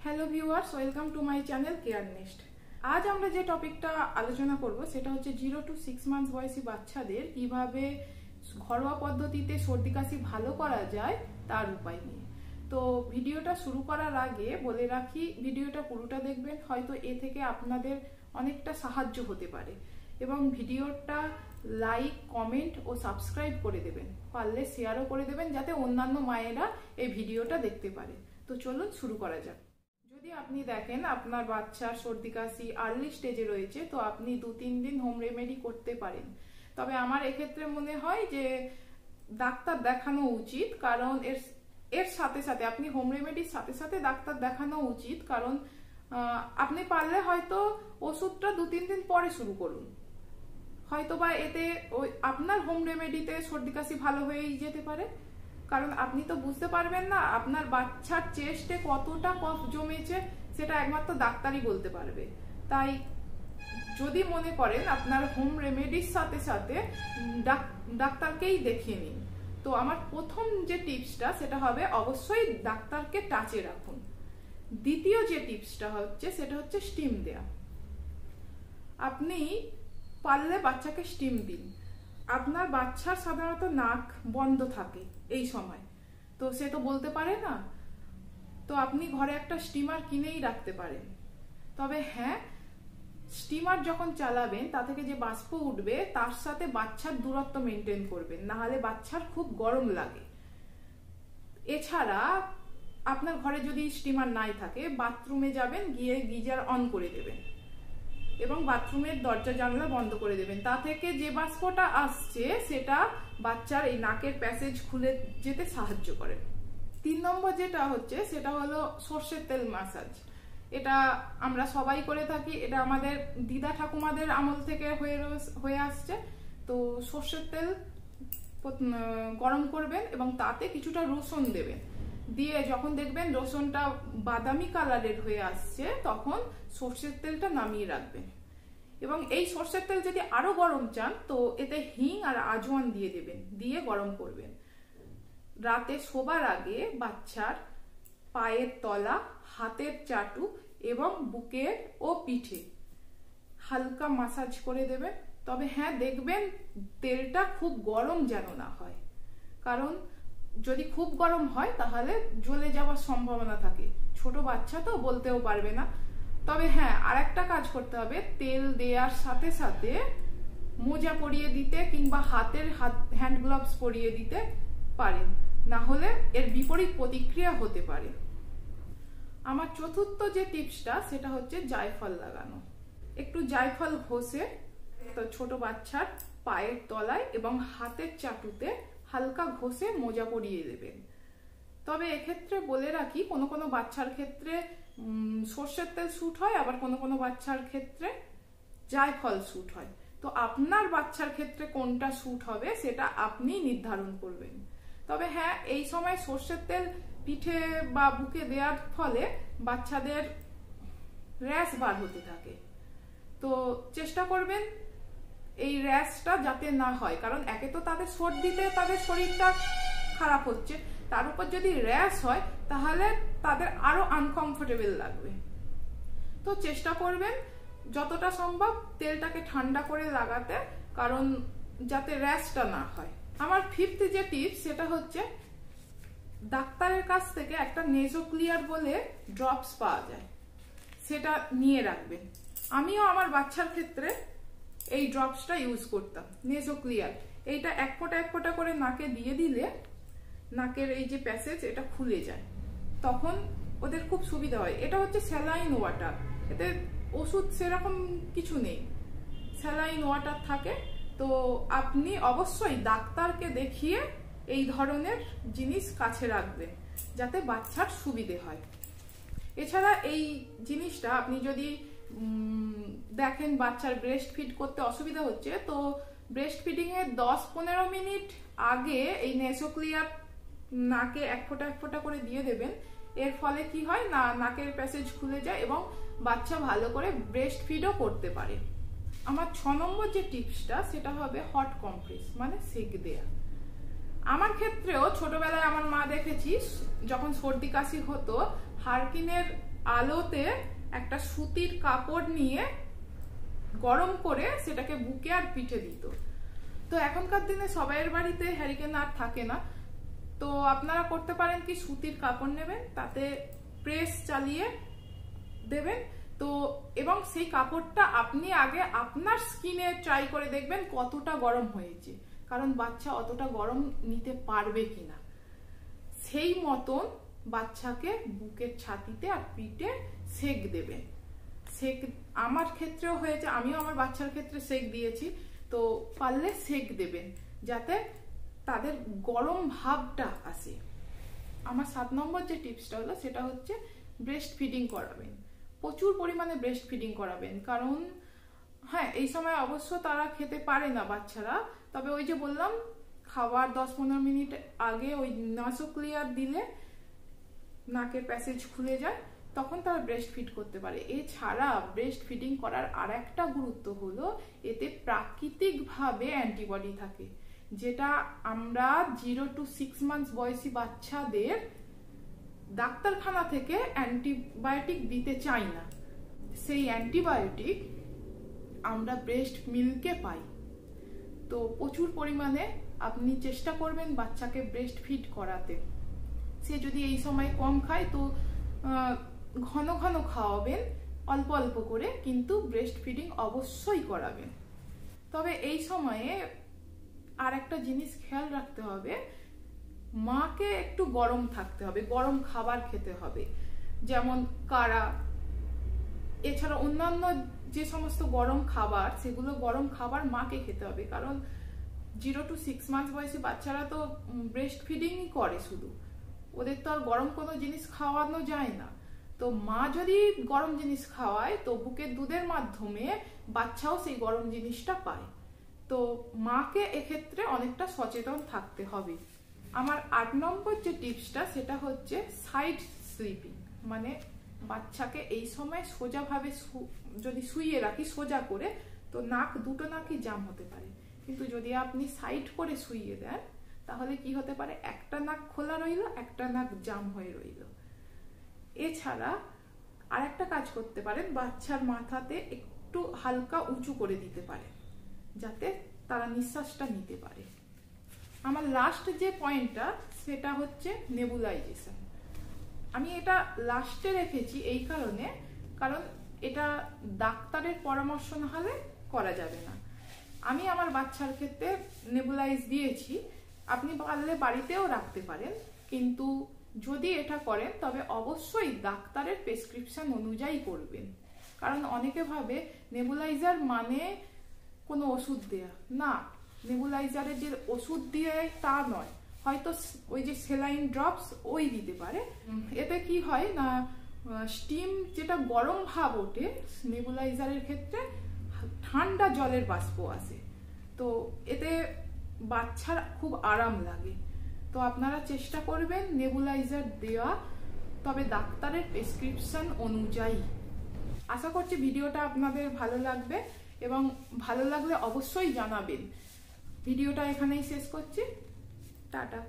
Hello viewers, welcome to my channel care nest. আজ আমরা যে টপিকটা আলোচনা করব সেটা হচ্ছে 0 to 6 মান্থস বয়সী বাচ্চাদের কিভাবে ঘরোয়া পদ্ধতিতে সর্দি কাশি ভালো করা যায় তার উপায় নিয়ে। তো ভিডিওটা শুরু করার আগে বলে রাখি, ভিডিওটা পুরোটা দেখবেন, হয়তো এ থেকে আপনাদের অনেকটা সাহায্য হতে পারে এবং ভিডিওটা লাইক, কমেন্ট ও সাবস্ক্রাইব করে দেবেন, পারলে শেয়ারও করে দেবেন যাতে অন্যান্য মায়েরা এই ভিডিওটা দেখতে পারে। তো চলুন শুরু করা যাক। যদি আপনি দেখেন আপনার বাচ্চার সর্দি কাশি আর্লি স্টেজে রয়েছে, তো আপনি 2-3 দিন হোম রেমেডি করতে পারেন। তবে আমার এক্ষেত্রে মনে হয় যে ডাক্তার দেখানো উচিত, কারণ এর সাথে সাথে আপনি হোম রেমেডির সাথে সাথে ডাক্তার দেখানো উচিত। কারণ আপনি পারলে হয়তো ওষুধটা 2-3 দিন পরে শুরু করুন, হয়তো বা এতে ওই আপনার হোম রেমেডিতে সর্দি কাশি ভালো হয়েই যেতে পারে। কারণ আপনি তো বুঝতে পারবেন না আপনার বাচ্চার চেস্টে কতটা কফ জমেছে, সেটা একমাত্র ডাক্তারই বলতে পারবে। তাই যদি মনে করেন আপনার হোম রেমেডির সাথে সাথে ডাক্তারকেই দেখিয়ে নিন। তো আমার প্রথম যে টিপসটা সেটা হবে অবশ্যই ডাক্তারকে টাচে রাখুন। দ্বিতীয় যে টিপসটা হচ্ছে সেটা হচ্ছে স্টিম দেয়া। আপনি পারলে বাচ্চাকে স্টিম দিন। আপনার বাচ্চার সাধারণত নাক বন্ধ থাকে এই সময়, তো সে তো বলতে পারে না, তো আপনি ঘরে একটা স্টিমার কিনেই রাখতে পারেন। তবে হ্যাঁ, স্টিমার যখন চালাবেন তা থেকে যে বাষ্প উঠবে তার সাথে বাচ্চার দূরত্ব মেনটেন করবেন, না হলে বাচ্চার খুব গরম লাগে। এছাড়া আপনার ঘরে যদি স্টিমার নাই থাকে, বাথরুমে যাবেন, গিয়ে গিজার অন করে দেবেন এবং বাথরুমের দরজা জানলা বন্ধ করে দেবেন। তা থেকে যে বাষ্পটা আসছে সেটা বাচ্চার এই নাকের প্যাসেজ খুলে যেতে সাহায্য করে। 3 নম্বর যেটা হচ্ছে সেটা হলো সর্ষের তেল ম্যাসাজ। এটা আমরা সবাই করে থাকি, এটা আমাদের দিদা ঠাকুমাদের আমল থেকে হয়ে আসছে। তো সর্ষের তেল গরম করবেন এবং তাতে কিছুটা রসুন দেবেন, দিয়ে যখন দেখবেন রসুনটা বাদামি কালারের হয়ে আসছে তখন সর্ষের তেলটা নামিয়ে রাখবেন। এবং এই সর্ষের তেল যদি আরো গরম চান তো এতে হিং আর আজওয়ান দিয়ে দেবেন, দিয়ে গরম করবেন। রাতে শোবার আগে বাচ্চার পায়ের তলা, হাতের চাটু এবং বুকের ও পিঠে হালকা মাসাজ করে দেবেন। তবে হ্যাঁ, দেখবেন তেলটা খুব গরম যেন না হয়, কারণ যদি খুব গরম হয় তাহলে জ্বলে যাওয়ার সম্ভাবনা থাকে। ছোট বাচ্চা তো বলতেও পারবে না। তবে হ্যাঁ, আরেকটা কাজ করতে হবে, তেল দেওয়ার সাথে সাথে মোজা পরিয়ে দিতে কিংবা হ্যান্ড গ্লাভস পরিয়ে দিতে পারেন, না হলে এর বিপরীত প্রতিক্রিয়া হতে পারে। আমার চতুর্থ যে টিপসটা সেটা হচ্ছে জায়ফল লাগানো। একটু জায়ফল ঘষে ছোট বাচ্চার পায়ের তলায় এবং হাতের চাটুতে হালকা ঘষে মোজা পরিয়ে দেবেন। তবে এক্ষেত্রে বলে রাখি, কোনো কোনো বাচ্চার ক্ষেত্রে সর্ষের তেল স্যুট হয়, আবার কোনো কোনো বাচ্চার ক্ষেত্রে জায়ফল স্যুট হয়। তো আপনার বাচ্চার ক্ষেত্রে কোনটা স্যুট হবে সেটা আপনি নির্ধারণ করবেন। তবে হ্যাঁ, এই সময় সর্ষের তেল পিঠে বা বুকে দেওয়ার ফলে বাচ্চাদের র্যাশ বার হতে থাকে। তো চেষ্টা করবেন এই র্যাশটা যাতে না হয়, কারণ একে তো তাদের সর্দিতে তাদের শরীরটা খারাপ হচ্ছে, তার উপর যদি র্যাশ হয় তাহলে তাদের আরো আনকমফোর্টেবল লাগবে। তো চেষ্টা করবেন যতটা সম্ভব তেলটাকে ঠান্ডা করে লাগাতে, কারণ যাতে র্যাশটা না হয়। আমার 5th যে টিপস সেটা হচ্ছে ডাক্তারের কাছ থেকে একটা নেজোক্লিয়ার বলে ড্রপস পাওয়া যায়, সেটা নিয়ে রাখবেন। আমিও আমার বাচ্চার ক্ষেত্রে এই ড্রপসটা ইউজ করতাম, নেজোক্লিয়ার। এইটা এক ফোঁটা করে নাকে দিয়ে দিলে নাকের এই যে প্যাসেজ এটা খুলে যায়, তখন ওদের খুব সুবিধা হয়। এটা হচ্ছে স্যালাইন ওয়াটার, এতে ওষুধ সেরকম কিছু নেই, স্যালাইন ওয়াটার থাকে। তো আপনি অবশ্যই ডাক্তারকে দেখিয়ে এই ধরনের জিনিস কাছে রাখবেন যাতে বাচ্চার সুবিধে হয়। এছাড়া এই জিনিসটা আপনি যদি দেখেন বাচ্চার ব্রেস্ট ফিড করতে অসুবিধা হচ্ছে, তো ব্রেস্ট ফিডিং এর 10-15 মিনিট আগে এই নেজোক্লিয়ার নাকে এক ফোঁটা করে দিয়ে দেবেন। এর ফলে কি হয় না, নাকের প্যাসেজ খুলে যায় এবং বাচ্চা ভালো করে ব্রেস্ট ফিডও করতে পারে। আমার 6 নম্বর যে টিপসটা সেটা হবে হট কমপ্রেস, মানে সেক দেয়া। আমার ক্ষেত্রেও ছোটবেলায় আমার মা দেখেছি যখন সর্দি কাশি হতো হারকিনের আলোতে একটা সুতির কাপড় নিয়ে গরম করে সেটাকে বুকে আর পিঠে দিত। তো এখনকার দিনে সবাইয়ের বাড়িতে হ্যারিকেন আর থাকে না, তো আপনারা করতে পারেন কি, সুতির কাপড় নেবেন, তাতে প্রেস চালিয়ে দেবেন। তো এবং সেই কাপড়টা আপনি আগে আপনার স্কিনে ট্রাই করে দেখবেন কতটা গরম হয়েছে, কারণ বাচ্চা অতটা গরম নিতে পারবে কিনা। সেই মতন বাচ্চাকে বুকের ছাতিতে আর পিঠে সেক দেবেন। সেক আমার ক্ষেত্রেও হয়েছে, আমিও আমার বাচ্চার ক্ষেত্রে সেক দিয়েছি। তো পারলে সেক দেবেন যাতে তাদের গরম ভাবটা আসে। আমার 7 নম্বর যে টিপসটা হলো সেটা হচ্ছে ব্রেস্ট ফিডিং করাবেন। প্রচুর পরিমাণে ব্রেস্ট ফিডিং করাবেন, কারণ হ্যাঁ এই সময় অবশ্য তারা খেতে পারে না বাচ্চারা, তবে ওই যে বললাম খাওয়ার 10-15 মিনিট আগে ওই নাসো ক্লিয়ার দিলে নাকের প্যাসেজ খুলে যায়, তখন তারা ব্রেস্ট ফিড করতে পারে। এছাড়া ব্রেস্ট ফিডিং করার আর একটা গুরুত্ব হলো এতে প্রাকৃতিকভাবে অ্যান্টিবডি থাকে, যেটা আমরা 0 to 6 মান্থস বয়সী বাচ্চাদের ডাক্তারখানা থেকে অ্যান্টিবায়োটিক দিতে চাই না। সেই অ্যান্টিবায়োটিক আমরা ব্রেস্ট মিল্কে পাই। তো প্রচুর পরিমাণে আপনি চেষ্টা করবেন বাচ্চাকে ব্রেস্ট ফিড করাতে। সে যদি এই সময় কম খায় তো ঘন ঘন খাওয়াবেন, অল্প অল্প করে, কিন্তু ব্রেস্ট ফিডিং অবশ্যই করাবেন। তবে এই সময়ে আর একটা জিনিস খেয়াল রাখতে হবে, মাকে একটু গরম থাকতে হবে, গরম খাবার খেতে হবে, যেমন কাড়া। এছাড়া অন্যান্য যে সমস্ত গরম খাবার, সেগুলো গরম খাবার মাকে খেতে হবে, কারণ 0 to 6 মান্থস বয়সী বাচ্চারা তো ব্রেস্ট ফিডিংই করে শুধু, ওদের তো আর গরম কোনো জিনিস খাওয়ানো যায় না। তো মা যদি গরম জিনিস খাওয়ায় তো বুকের দুধের মাধ্যমে বাচ্চাও সেই গরম জিনিসটা পায়। তো মাকে এক্ষেত্রে অনেকটা সচেতন থাকতে হবে। আমার 8 নম্বর যে টিপসটা সেটা হচ্ছে সাইড স্লিপিং, মানে বাচ্চাকে এই সময় সোজাভাবে যদি শুইয়ে রাখি সোজা করে, তো দুটো নাকই জাম হতে পারে, কিন্তু যদি আপনি সাইড করে শুইয়ে দেন তাহলে কি হতে পারে, একটা নাক খোলা রইল, একটা নাক জাম হয়ে রইল। এছাড়া আর একটা কাজ করতে পারেন, বাচ্চার মাথাতে একটু হালকা উঁচু করে দিতে পারে যাতে তারা নিঃশ্বাসটা নিতে পারে। আমার লাস্ট যে পয়েন্টটা সেটা হচ্ছে নেবুলাইজেশন। আমি এটা লাস্টে রেখেছি এই কারণে, কারণ এটা ডাক্তারের পরামর্শ না হলে করা যাবে না। আমি আমার বাচ্চার ক্ষেত্রে নেবুলাইজ দিয়েছি, আপনি পারলে বাড়িতেও রাখতে পারেন, কিন্তু যদি এটা করেন তবে অবশ্যই ডাক্তারের প্রেসক্রিপশন অনুযায়ী করবেন। কারণ অনেকে ভাবে নেবুলাইজার মানে কোনো ওষুধ দেয়া, না, নেবুলাইজারের যে ওষুধ দিয়ে তা নয়, হয়তো ওই যে সেলাইন ড্রপস ওই দিতে পারে। এতে কি হয় না, স্টিম যেটা গরম ভাব ওঠে, নেবুলাইজারের ক্ষেত্রে ঠান্ডা জলের বাষ্প আসে, তো এতে বাচ্চার খুব আরাম লাগে। তো আপনারা চেষ্টা করবেন নেবুলাইজার দেওয়া, তবে ডাক্তারের প্রেসক্রিপশন অনুযায়ী। আশা করছি ভিডিওটা আপনাদের ভালো লাগবে, এবং ভালো লাগলে অবশ্যই জানাবেন। ভিডিওটা এখানেই শেষ করছি, টাটা।